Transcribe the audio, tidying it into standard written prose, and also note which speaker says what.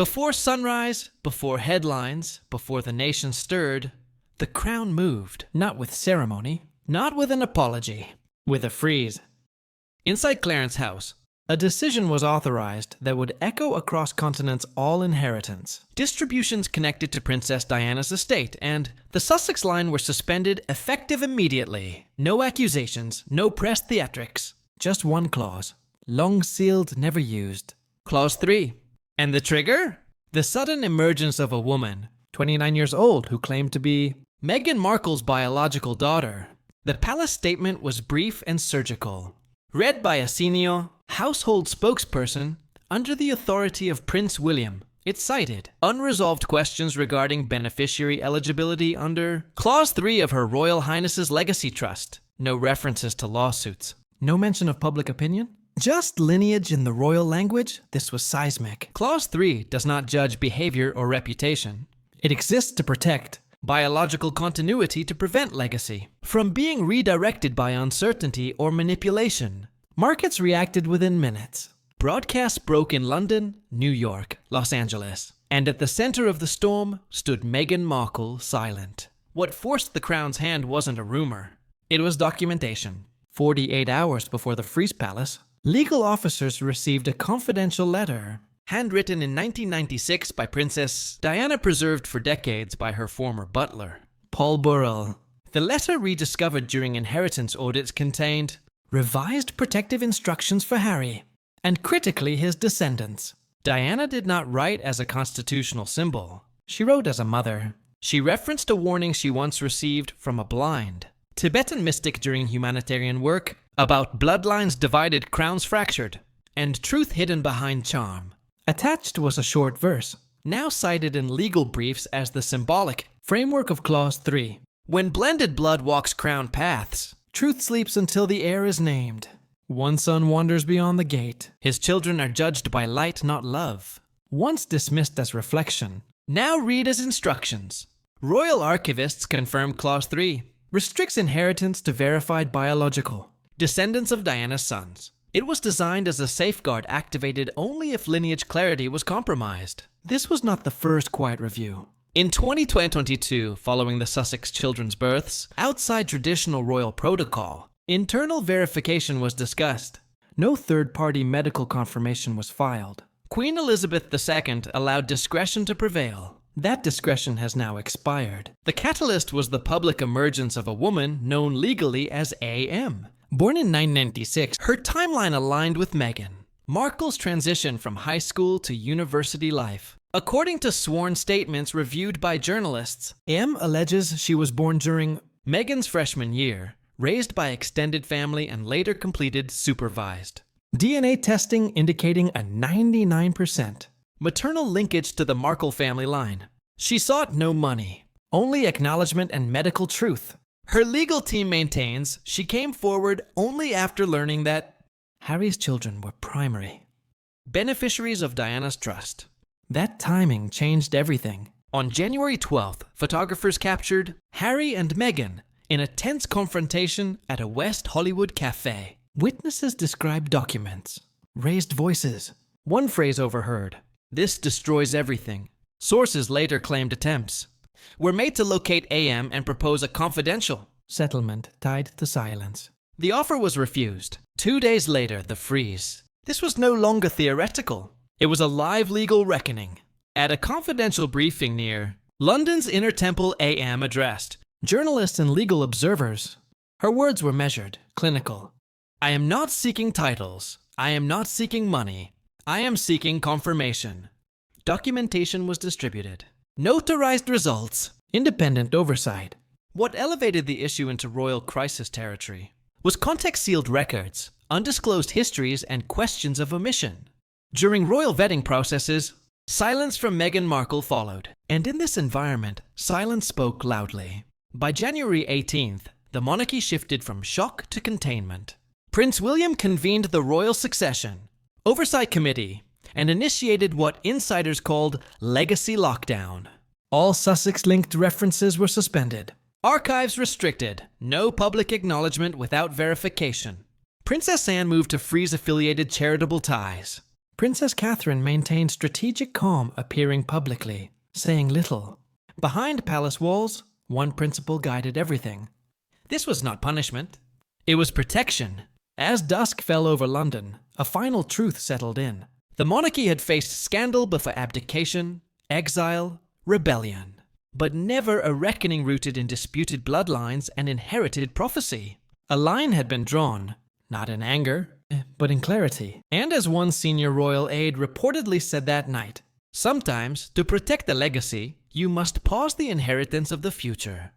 Speaker 1: Before sunrise, before headlines, before the nation stirred, the crown moved. Not with ceremony, not with an apology, with a freeze. Inside Clarence House, a decision was authorized that would echo across continents all inheritance. Distributions connected to Princess Diana's estate and the Sussex line were suspended effective immediately. No accusations, no press theatrics. Just one clause. Long sealed, never used. Clause 3. And the trigger? The sudden emergence of a woman, 29 years old, who claimed to be Meghan Markle's biological daughter. The palace statement was brief and surgical. Read by a senior, household spokesperson under the authority of Prince William. It cited unresolved questions regarding beneficiary eligibility under Clause 3 of Her Royal Highness's Legacy Trust. No references to lawsuits. No mention of public opinion? Just lineage in the royal language? This was seismic. Clause 3 does not judge behavior or reputation. It exists to protect biological continuity to prevent legacy from being redirected by uncertainty or manipulation. Markets reacted within minutes. Broadcasts broke in London, New York, Los Angeles, and at the center of the storm stood Meghan Markle silent. What forced the crown's hand wasn't a rumor. It was documentation. 48 hours before the Freeze Palace, legal officers received a confidential letter, handwritten in 1996 by Princess Diana, preserved for decades by her former butler, Paul Burrell. The letter, rediscovered during inheritance audits, contained revised protective instructions for Harry, and critically his descendants. Diana did not write as a constitutional symbol. She wrote as a mother. She referenced a warning she once received from a blind Tibetan mystic during humanitarian work about bloodlines divided, crowns fractured, and truth hidden behind charm. Attached was a short verse, now cited in legal briefs as the symbolic framework of Clause 3. When blended blood walks crown paths, truth sleeps until the heir is named. One son wanders beyond the gate. His children are judged by light, not love. Once dismissed as reflection, now read as instructions. Royal archivists confirmed Clause 3. Restricts inheritance to verified biological descendants of Diana's sons. It was designed as a safeguard activated only if lineage clarity was compromised. This was not the first quiet review. In 2022, following the Sussex children's births, outside traditional royal protocol, internal verification was discussed. No third-party medical confirmation was filed. Queen Elizabeth II allowed discretion to prevail. That discretion has now expired. The catalyst was the public emergence of a woman known legally as A.M. Born in 996, her timeline aligned with Meghan Markle's transition from high school to university life. According to sworn statements reviewed by journalists, A.M. alleges she was born during Meghan's freshman year, raised by extended family and later completed supervised DNA testing indicating a 99% maternal linkage to the Markle family line. She sought no money, only acknowledgement and medical truth. Her legal team maintains she came forward only after learning that Harry's children were primary beneficiaries of Diana's trust. That timing changed everything. On January 12th, photographers captured Harry and Meghan in a tense confrontation at a West Hollywood cafe. Witnesses described documents, raised voices. One phrase overheard: "This destroys everything." Sources later claimed attempts were made to locate AM and propose a confidential settlement tied to silence. The offer was refused. 2 days later, the freeze. This was no longer theoretical. It was a live legal reckoning. At a confidential briefing near London's Inner Temple, AM addressed journalists and legal observers. Her words were measured, clinical. "I am not seeking titles. I am not seeking money. I am seeking confirmation." Documentation was distributed. Notarized results. Independent oversight. What elevated the issue into royal crisis territory was context-sealed records, undisclosed histories, and questions of omission. During royal vetting processes, silence from Meghan Markle followed. And in this environment, silence spoke loudly. By January 18th, the monarchy shifted from shock to containment. Prince William convened the Royal Succession Oversight Committee and initiated what insiders called legacy lockdown. All Sussex-linked references were suspended. Archives restricted. No public acknowledgement without verification. Princess Anne moved to freeze affiliated charitable ties. Princess Catherine maintained strategic calm, appearing publicly, saying little. Behind palace walls, one principle guided everything. This was not punishment. It was protection. As dusk fell over London, a final truth settled in. The monarchy had faced scandal before abdication, exile, rebellion, but never a reckoning rooted in disputed bloodlines and inherited prophecy. A line had been drawn, not in anger, but in clarity. And as one senior royal aide reportedly said that night, sometimes, to protect the legacy, you must pause the inheritance of the future.